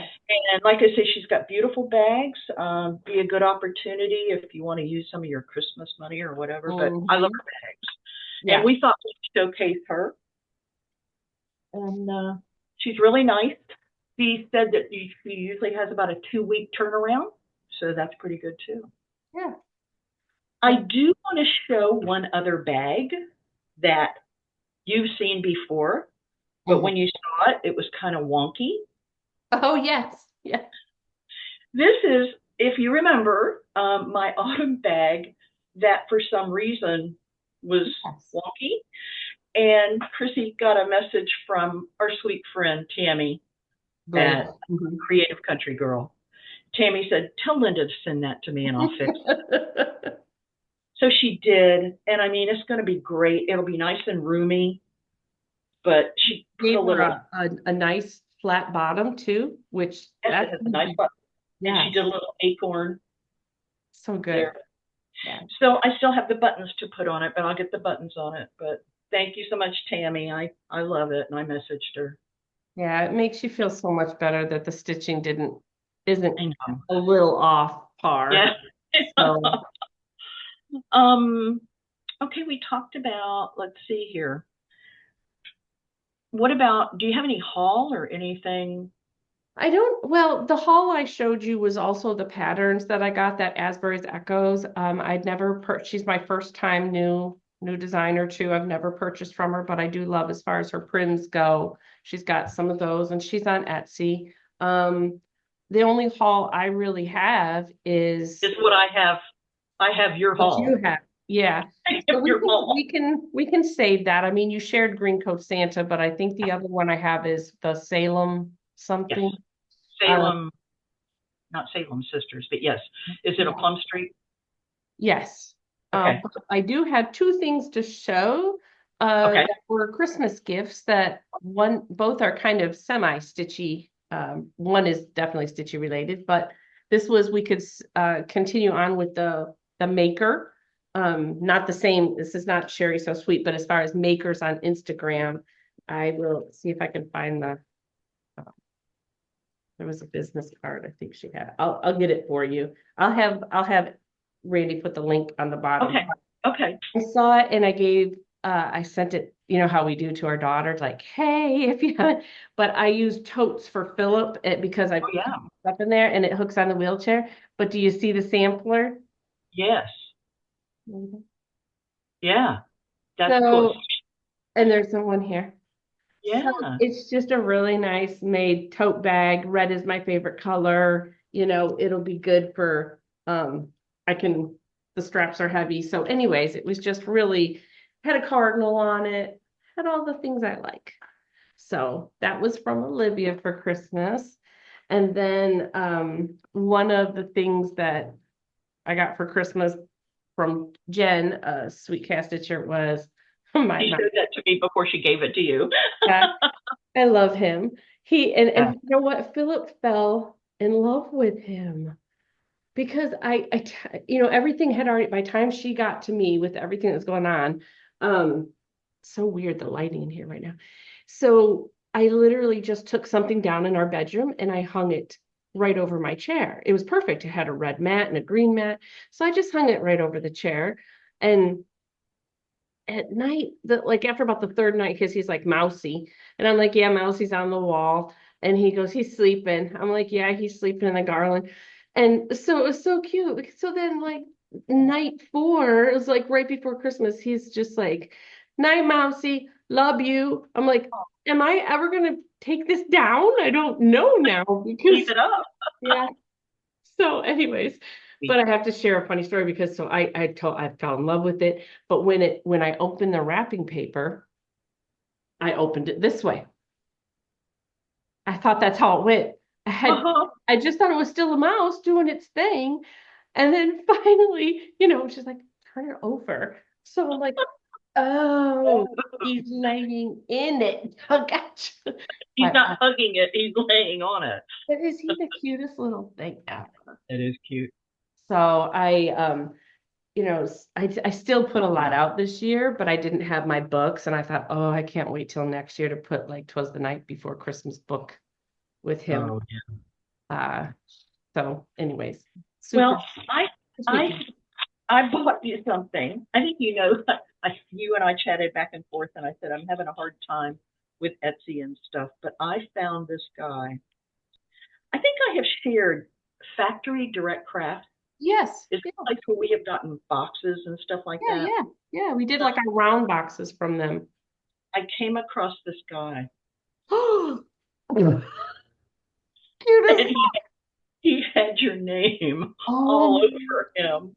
And like I say, she's got beautiful bags. Be a good opportunity if you want to use some of your Christmas money or whatever. But I love her bags. Yeah. And we thought we'd showcase her. And she's really nice. She said that she usually has about a 2-week turnaround. So that's pretty good too.
Yeah.
I do want to show one other bag that you've seen before, but when you saw it, it was kind of wonky.
Oh, yes. Yeah.
This is, if you remember, my autumn bag that for some reason was wonky. And Chrissy got a message from our sweet friend, Tammy, at Creative Country Girl. Tammy said, tell Linda to send that to me and I'll fix it. So she did. And I mean, it's going to be great. It'll be nice and roomy. But she
gave her a nice flat bottom too, which
has a nice bottom. Yeah. And she did a little acorn.
So good.
Yeah. So I still have the buttons to put on it, but I'll get the buttons on it. But thank you so much, Tammy. I love it. And I messaged her.
Yeah, it makes you feel so much better that the stitching isn't a little off par.
Yeah. So. Okay, we talked about, let's see here. What about, do you have any haul or anything?
Well, the haul I showed you was also the patterns that I got, that Asbury's Echoes. I'd never she's my first time new designer too. I've never purchased from her, but I do love as far as her prints go. She's got some of those and she's on Etsy. The only haul I really have is
what I have. I have your haul.
You have, yeah. So we can save that. I mean, you shared Green Coat Santa, but I think the other one I have is the Salem something.
Yes. Salem, not Salem Sisters, but yes. Is it a Plum Street?
Yes. Okay. I do have 2 things to show that were Christmas gifts that both are kind of semi-stitchy. One is definitely stitchy related, but this was, we could continue on with the maker. Not the same, this is not Sherry So Sweet, but as far as makers on Instagram, I will see if I can find there was a business card I think she had. I'll get it for you. I'll have Randy put the link on the bottom.
Okay.
I saw it and I sent it, you know how we do to our daughters, like, hey, if you haven't, but I use totes for Philip because I put stuff in there and it hooks on the wheelchair. But do you see the sampler?
Yes. Yeah. That's cool.
And there's someone here.
Yeah.
So it's just a really nice made tote bag. Red is my favorite color. You know, it'll be good for, the straps are heavy. So anyways, it was just really, had a cardinal on it, had all the things I like. So that was from Olivia for Christmas. And then one of the things that I got for Christmas from Jen, a Sweet Cast Stitcher, was
she showed that to me before she gave it to you.
Yeah, I love him. And you know what? Philip fell in love with him because everything had already, by the time she got to me with everything that was going on, so weird, the lighting in here right now. So I literally just took something down in our bedroom and I hung it right over my chair. It was perfect. It had a red mat and a green mat. So I just hung it right over the chair. And at night, after about the 3rd night, because he's like, Mousy. And I'm like, yeah, Mousie's on the wall. And he goes, he's sleeping. I'm like, yeah, he's sleeping in the garland. And so it was so cute. So then night 4, it was like right before Christmas, he's just like, night, Mousy, love you. I'm like, am I ever going to take this down? I don't know now. Because
keep it up.
Yeah. So anyways, but I have to share a funny story because I fell in love with it. But when I opened the wrapping paper, I opened it this way. I thought that's how it went. I just thought it was still a mouse doing its thing. And then finally, she's like, turn it over. So I'm like, oh, he's laying in it. Oh, gotcha.
He's not hugging it, he's laying on it.
But is he the cutest little thing ever?
It is cute.
So I still put a lot out this year, but I didn't have my books, and I thought, oh, I can't wait till next year to put like 'Twas the Night Before Christmas book with him.
Oh, yeah.
So anyways.
Well, I bought you something. I think you and I chatted back and forth, and I said I'm having a hard time with Etsy and stuff, but I found this guy. I think I have shared Factory Direct Craft.
Yes.
It's a place where we have gotten boxes and stuff like that.
Yeah. We did like our round boxes from them.
I came across this guy.
Cute.
He had your name all over him.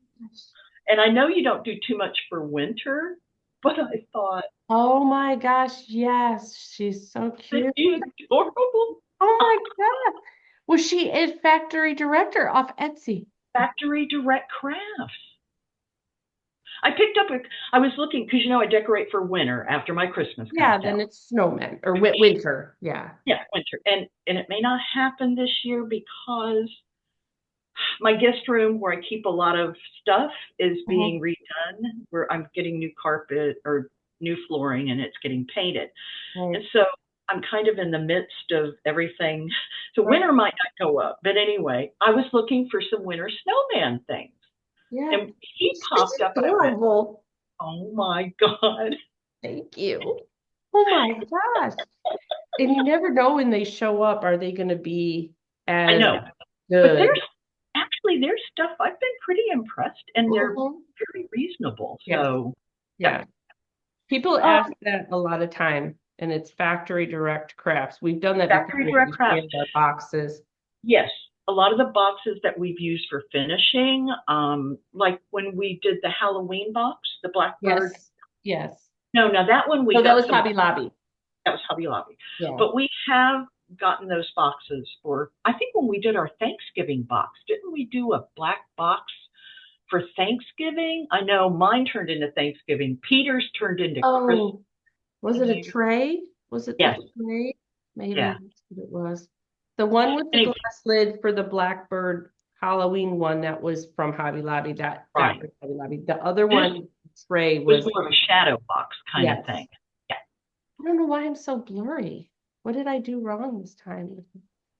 And I know you don't do too much for winter, but I thought,
oh my gosh, yes, she's so cute.
She's adorable.
Oh my God. Well, she is factory director off Etsy.
Factory Direct Crafts. I picked up I was looking, because I decorate for winter after my Christmas.
Yeah, then it's snowmen or winter. Yeah.
Yeah, winter. And it may not happen this year because my guest room where I keep a lot of stuff is being redone, where I'm getting new carpet or new flooring, and it's getting painted. Right. And so I'm kind of in the midst of everything. So winter might not go up. But anyway, I was looking for some winter snowman things. Yeah. And he popped up.
Adorable.
Oh my God.
Thank you. Oh my gosh. And you never know when they show up, are they going to be as
I know.
good?
But there's stuff I've been pretty impressed, and they're very reasonable. So
yeah. People ask that a lot of time, and it's Factory Direct Crafts. We've done that
Factory Direct Crafts.
Our boxes.
Yes. A lot of the boxes that we've used for finishing, like when we did the Halloween box, the Blackbird.
Yes.
No, that one we
got. That was Hobby Lobby.
That was Hobby Lobby. Yeah. But we have gotten those boxes for, I think when we did our Thanksgiving box, didn't we do a black box for Thanksgiving? I know mine turned into Thanksgiving. Peter's turned into Christmas.
Was it a tray? Was it a tray? Maybe that's what it was. The one with the glass lid for the Blackbird Halloween one, that was from Hobby Lobby. That was Hobby Lobby. The other one, tray, was
more of a shadow box kind of thing. Yeah.
I don't know why I'm so blurry. What did I do wrong this time?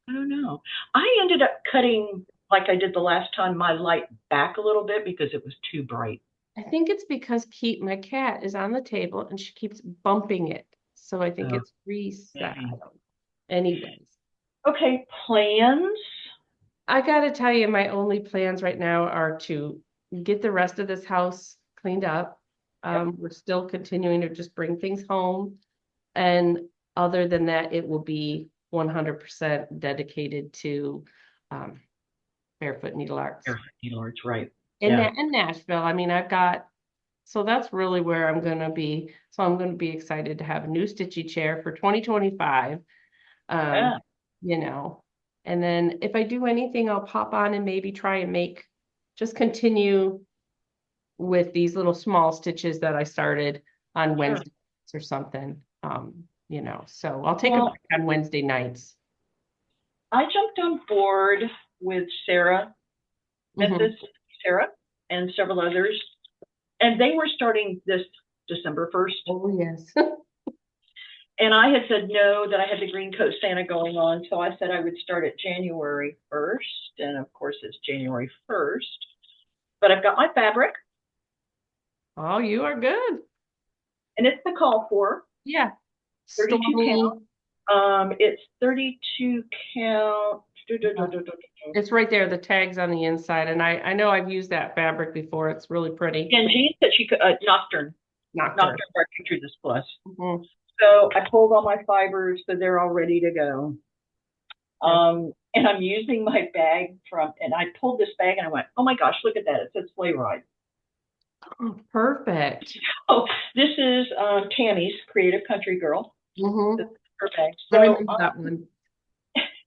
I don't know. I ended up cutting, like I did the last time, my light back a little bit because it was too bright.
I think it's because my cat is on the table and she keeps bumping it. So I think it's reset. Anyways.
Okay, plans.
I got to tell you, my only plans right now are to get the rest of this house cleaned up. We're still continuing to just bring things home. And other than that, it will be 100% dedicated to Barefoot Needlearts.
Barefoot Needlearts, right.
In Nashville. I mean, so that's really where I'm going to be. So I'm going to be excited to have a new stitchy chair for 2025. And then if I do anything, I'll pop on and maybe try and continue with these little small stitches that I started on Wednesdays or something. So I'll take a break on Wednesday nights.
I jumped on board with Sarah, Memphis.sarah, and several others, and they were starting this December 1st.
Oh, yes.
And I had said no, that I had the Green Coat Santa going on, so I said I would start at January 1st, and of course it's January 1st. But I've got my fabric.
Oh, you are good.
And it's the call for.
Yeah.
32 count. It's 32 count.
It's right there, the tags on the inside, and I know I've used that fabric before. It's really pretty.
And Jean said she could Nocturne through this plus.
Mm-hmm.
So I pulled all my fibers, so they're all ready to go. And I'm using my bag and I pulled this bag and I went, oh my gosh, look at that. It says Sleigh Ride.
Oh, perfect.
So this is Tammy's Creative Country Girl.
Mm-hmm.
Perfect.
I
So,
remember that one.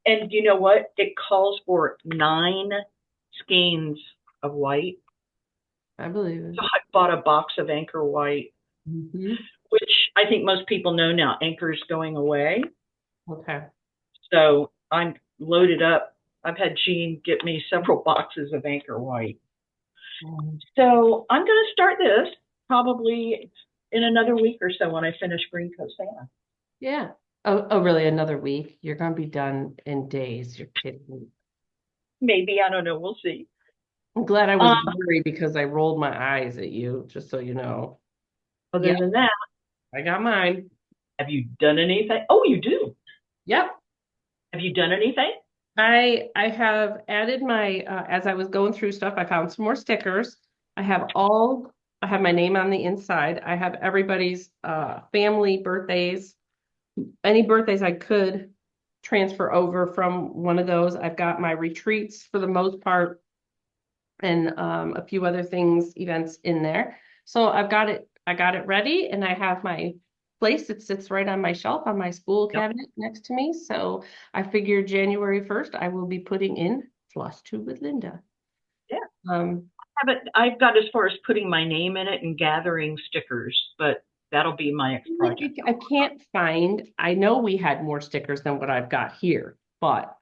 and you know what? It calls for 9 skeins of white.
I believe
So
it.
I bought a box of Anchor white,
Mm-hmm.
which I think most people know now. Anchor's going away.
Okay.
So I'm loaded up. I've had Jean get me several boxes of Anchor white. So I'm going to start this probably in another week or so when I finish Green Coast Santa.
Yeah. Oh, really? Another week? You're gonna be done in days. You're kidding me.
Maybe, I don't know. We'll see.
I'm glad I was
Um,
worried because I rolled my eyes at you, just so you know.
other
Yep,
than that,
I got mine.
have you done anything? Oh, you do.
Yep.
Have you done anything?
I have added my as I was going through stuff, I found some more stickers. I have my name on the inside. I have everybody's family birthdays, any birthdays I could transfer over from one of those. I've got my retreats for the most part and a few other things, events in there. So I got it ready and I have my place. It sits right on my shelf on my spool
Yep.
cabinet next to me. So I figured January 1st, I will be putting in FlossTube with Linda.
Yeah.
Um,
I've got as far as putting my name in it and gathering stickers, but that'll be my next project.
I can't find, I know we had more stickers than what I've got here, but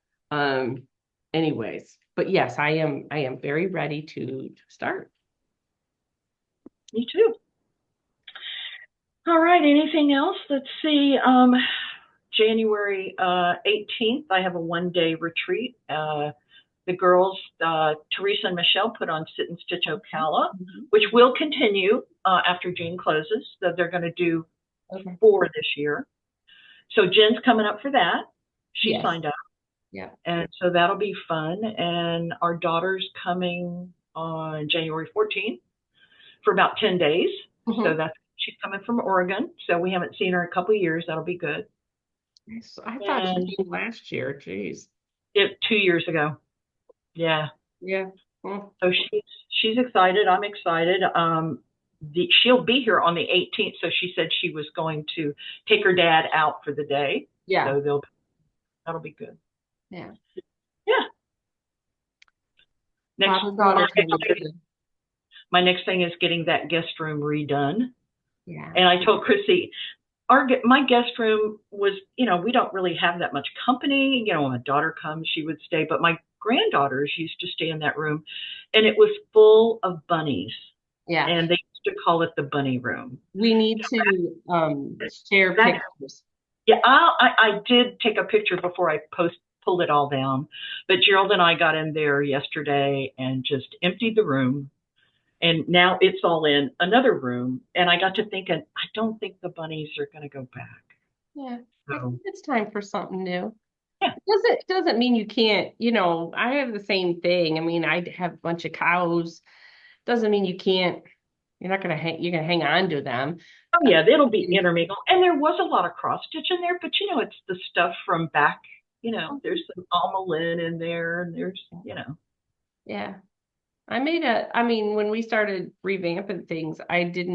anyways, but yes, I am very ready to start.
Me too. All right. Anything else? Let's see. January 18th, I have a 1-day retreat. The girls, Teresa and Michelle, put on Sit and Stitch Ocala, which will continue after June closes. So they're going to do 4 this year. So Jen's coming up for that. She signed up.
Yeah.
And so that'll be fun. And our daughter's coming on January 14th for about 10 days. So she's coming from Oregon. So we haven't seen her in a couple of years. That'll be good.
I thought she came last year. Jeez.
2 years ago. Yeah.
Yeah. Well,
So she's excited. I'm excited. She'll be here on the 18th. So she said she was going to take her dad out for the day.
yeah.
So that'll be good.
Yeah.
Yeah. My next thing is getting that guest room redone.
Yeah.
And I told Chrissy, my guest room was, we don't really have that much company. When my daughter comes, she would stay, but my granddaughters used to stay in that room, and it was full of bunnies.
Yeah.
And they used to call it the bunny room.
We need to share pictures.
Yeah, I did take a picture before I pulled it all down, but Gerald and I got in there yesterday and just emptied the room. And now it's all in another room. And I got to thinking, I don't think the bunnies are going to go back.
Yeah, so, I think it's time for something new.
Yeah.
It doesn't mean you can't, I have the same thing. I mean, I have a bunch of cows. Doesn't mean you can't, you're going to hang on to them.
Oh, yeah, it'll be intermingled. And there was a lot of cross stitch in there, but, it's the stuff from back, there's some Alma Lynn in there, and there's,
Yeah. When we started revamping things, I did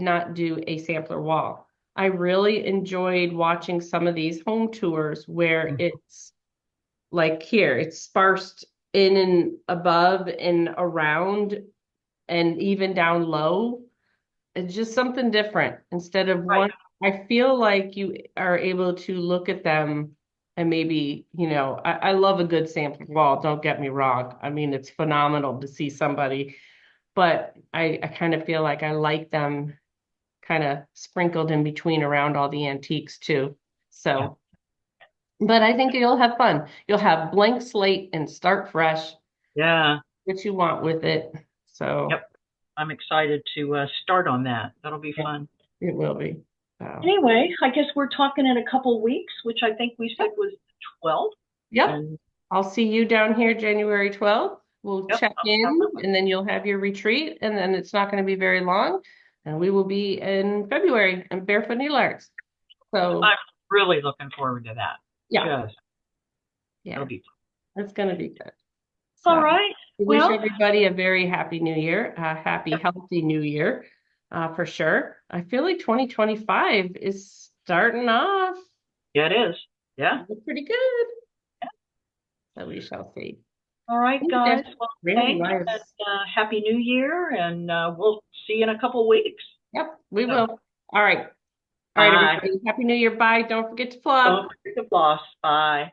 not do a sampler wall. I really enjoyed watching some of these home tours where it's like here, it's sparsed in and above and around and even down low. It's just something different instead of one. I feel like you are able to look at them and maybe, I love a good sampler wall. Don't get me wrong. I mean, it's phenomenal to see somebody, but I kind of feel like I like them kind of sprinkled in between around all the antiques too. So, but I think you'll have fun. You'll have blank slate and start fresh.
Yeah.
What you want with it. So.
Yep. I'm excited to start on that. That'll be fun.
It will be.
Anyway, I guess we're talking in a couple weeks, which I think we said was 12.
Yep. And I'll see you down here January 12th. We'll check in and then you'll have your retreat and then it's not going to be very long. And we will be in February in Barefoot Needlearts. So
I'm really looking forward to that.
Yeah.
It'll be
fun. It's going to be good. So,
all right.
We wish everybody a very happy new year, a happy, healthy new year. for sure. I feel like 2025 is starting off.
Yeah, it is. Yeah.
Pretty good. So we shall see.
All right, guys. Well,
Really
thanks
nice.
and Happy New Year, and we'll see you in a couple weeks.
Yep, we
So,
will. All right. All right,
bye.
everybody. Happy New Year. Bye. Don't forget to floss.
Don't forget to floss. Bye.